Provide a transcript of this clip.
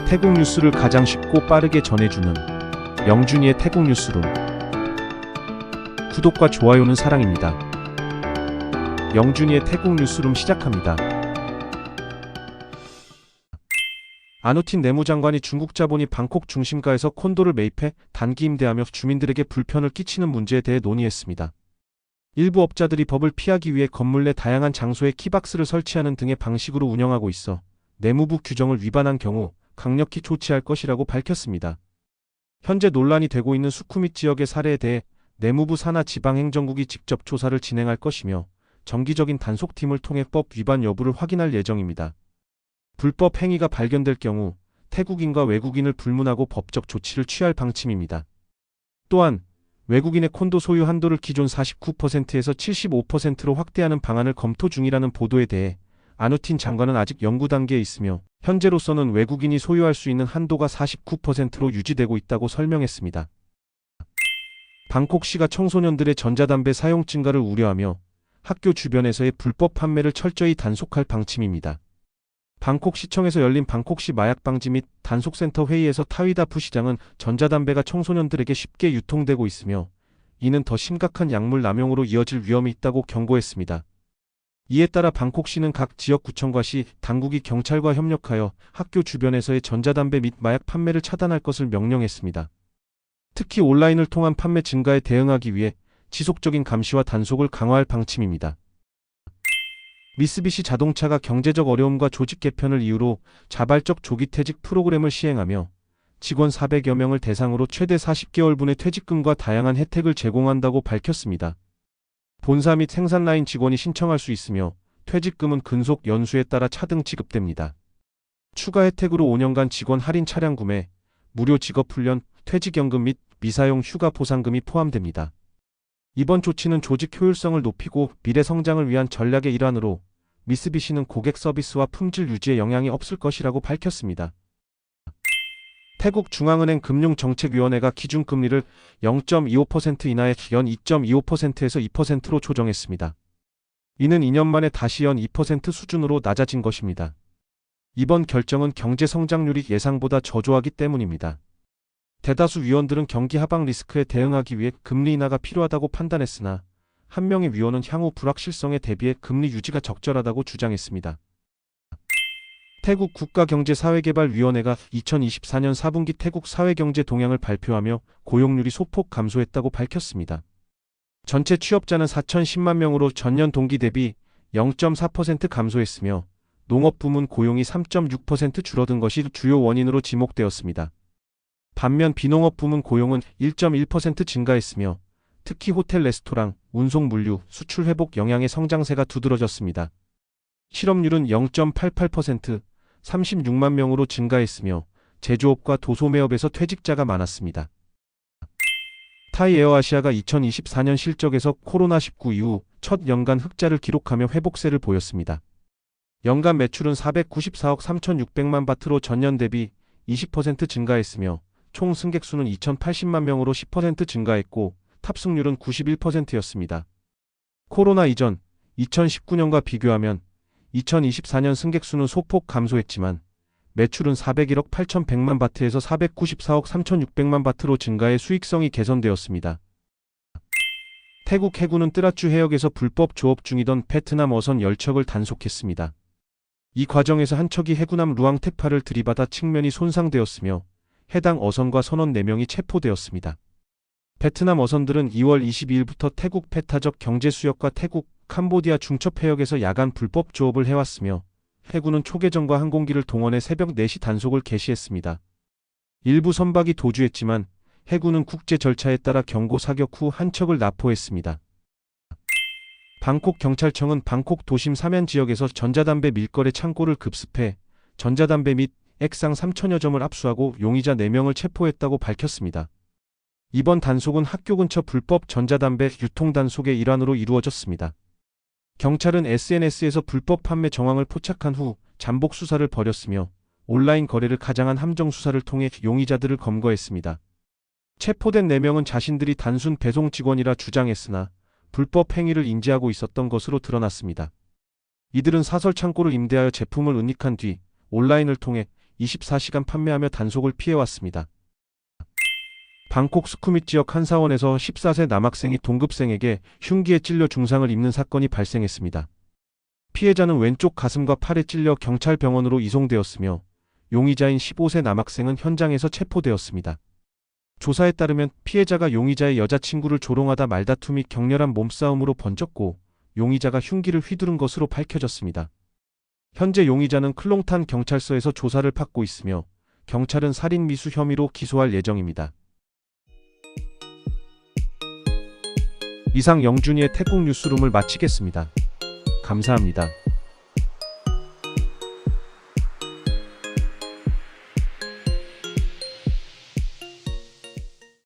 태국 뉴스를 가장 쉽고 빠르게 전해주는 영준이의 태국 뉴스룸. 구독과 좋아요는 사랑입니다. 영준이의 태국 뉴스룸 시작합니다. 아누틴 내무장관이 중국 자본이 방콕 중심가에서 콘도를 매입해 단기 임대하며 주민들에게 불편을 끼치는 문제에 대해 논의했습니다. 일부 업자들이 법을 피하기 위해 건물 내 다양한 장소에 키박스를 설치하는 등의 방식으로 운영하고 있어 내무부 규정을 위반한 경우 강력히 조치할 것이라고 밝혔습니다. 현재 논란이 되고 있는 수쿠밋 지역의 사례에 대해 내무부 산하 지방행정국이 직접 조사를 진행할 것이며 정기적인 단속팀을 통해 법 위반 여부를 확인할 예정입니다. 불법 행위가 발견될 경우 태국인과 외국인을 불문하고 법적 조치를 취할 방침입니다. 또한 외국인의 콘도 소유 한도를 기존 49%에서 75%로 확대하는 방안을 검토 중이라는 보도에 대해 아누틴 장관은 아직 연구 단계에 있으며 현재로서는 외국인이 소유할 수 있는 한도가 49%로 유지되고 있다고 설명했습니다. 방콕시가 청소년들의 전자담배 사용 증가를 우려하며 학교 주변에서의 불법 판매를 철저히 단속할 방침입니다. 방콕시청에서 열린 방콕시 마약방지 및 단속센터 회의에서 타위다푸 시장은 전자담배가 청소년들에게 쉽게 유통되고 있으며 이는 더 심각한 약물 남용으로 이어질 위험이 있다고 경고했습니다. 이에 따라 방콕시는 각 지역구청과 시 당국이 경찰과 협력하여 학교 주변에서의 전자담배 및 마약 판매를 차단할 것을 명령했습니다. 특히 온라인을 통한 판매 증가에 대응하기 위해 지속적인 감시와 단속을 강화할 방침입니다. 미쓰비시 자동차가 경제적 어려움과 조직 개편을 이유로 자발적 조기퇴직 프로그램을 시행하며 직원 400여 명을 대상으로 최대 40개월분의 퇴직금과 다양한 혜택을 제공한다고 밝혔습니다. 본사 및 생산라인 직원이 신청할 수 있으며 퇴직금은 근속 연수에 따라 차등 지급됩니다. 추가 혜택으로 5년간 직원 할인 차량 구매, 무료 직업훈련, 퇴직연금 및 미사용 휴가 보상금이 포함됩니다. 이번 조치는 조직 효율성을 높이고 미래 성장을 위한 전략의 일환으로 미쓰비시는 고객 서비스와 품질 유지에 영향이 없을 것이라고 밝혔습니다. 태국 중앙은행 금융정책위원회가 기준금리를 0.25% 인하해 연 2.25%에서 2%로 조정했습니다. 이는 2년 만에 다시 연 2% 수준으로 낮아진 것입니다. 이번 결정은 경제 성장률이 예상보다 저조하기 때문입니다. 대다수 위원들은 경기 하방 리스크에 대응하기 위해 금리 인하가 필요하다고 판단했으나 한 명의 위원은 향후 불확실성에 대비해 금리 유지가 적절하다고 주장했습니다. 태국 국가경제사회개발위원회가 2024년 4분기 태국 사회경제 동향을 발표하며 고용률이 소폭 감소했다고 밝혔습니다. 전체 취업자는 4,010만 명으로 전년 동기 대비 0.4% 감소했으며 농업 부문 고용이 3.6% 줄어든 것이 주요 원인으로 지목되었습니다. 반면 비농업 부문 고용은 1.1% 증가했으며 특히 호텔 레스토랑, 운송 물류, 수출 회복 영향의 성장세가 두드러졌습니다. 실업률은 0.88%, 36만 명으로 증가했으며 제조업과 도소매업에서 퇴직자가 많았습니다. 타이에어아시아가 2024년 실적에서 코로나19 이후 첫 연간 흑자를 기록하며 회복세를 보였습니다. 연간 매출은 494억 3,600만 바트로 전년 대비 20% 증가했으며 총 승객수는 2,080만 명으로 10% 증가했고 탑승률은 91%였습니다. 코로나 이전 2019년과 비교하면 2024년 승객수는 소폭 감소했지만 매출은 401억 8,100만 바트에서 494억 3,600만 바트로 증가해 수익성이 개선되었습니다. 태국 해군은 뜨라쭈 해역에서 불법 조업 중이던 베트남 어선 10척을 단속했습니다. 이 과정에서 한 척이 해군함 루앙 택파를 들이받아 측면이 손상되었으며 해당 어선과 선원 4명이 체포되었습니다. 베트남 어선들은 2월 22일부터 태국 배타적 경제수역과 태국, 캄보디아 중첩해역에서 야간 불법 조업을 해왔으며 해군은 초계정과 항공기를 동원해 새벽 4시 단속을 개시했습니다. 일부 선박이 도주했지만 해군은 국제 절차에 따라 경고 사격 후 한 척을 납포했습니다. 방콕 경찰청은 방콕 도심 사면 지역에서 전자담배 밀거래 창고를 급습해 전자담배 및 액상 3,000여 점을 압수하고 용의자 4명을 체포했다고 밝혔습니다. 이번 단속은 학교 근처 불법 전자담배 유통 단속의 일환으로 이루어졌습니다. 경찰은 SNS에서 불법 판매 정황을 포착한 후 잠복 수사를 벌였으며 온라인 거래를 가장한 함정 수사를 통해 용의자들을 검거했습니다. 체포된 4명은 자신들이 단순 배송 직원이라 주장했으나 불법 행위를 인지하고 있었던 것으로 드러났습니다. 이들은 사설 창고를 임대하여 제품을 은닉한 뒤 온라인을 통해 24시간 판매하며 단속을 피해왔습니다. 방콕 수쿠밋 지역 한 사원에서 14세 남학생이 동급생에게 흉기에 찔려 중상을 입는 사건이 발생했습니다. 피해자는 왼쪽 가슴과 팔에 찔려 경찰병원으로 이송되었으며 용의자인 15세 남학생은 현장에서 체포되었습니다. 조사에 따르면 피해자가 용의자의 여자친구를 조롱하다 말다툼이 격렬한 몸싸움으로 번졌고 용의자가 흉기를 휘두른 것으로 밝혀졌습니다. 현재 용의자는 클롱탄 경찰서에서 조사를 받고 있으며 경찰은 살인 미수 혐의로 기소할 예정입니다. 이상 영준이의 태국 뉴스룸을 마치겠습니다. 감사합니다.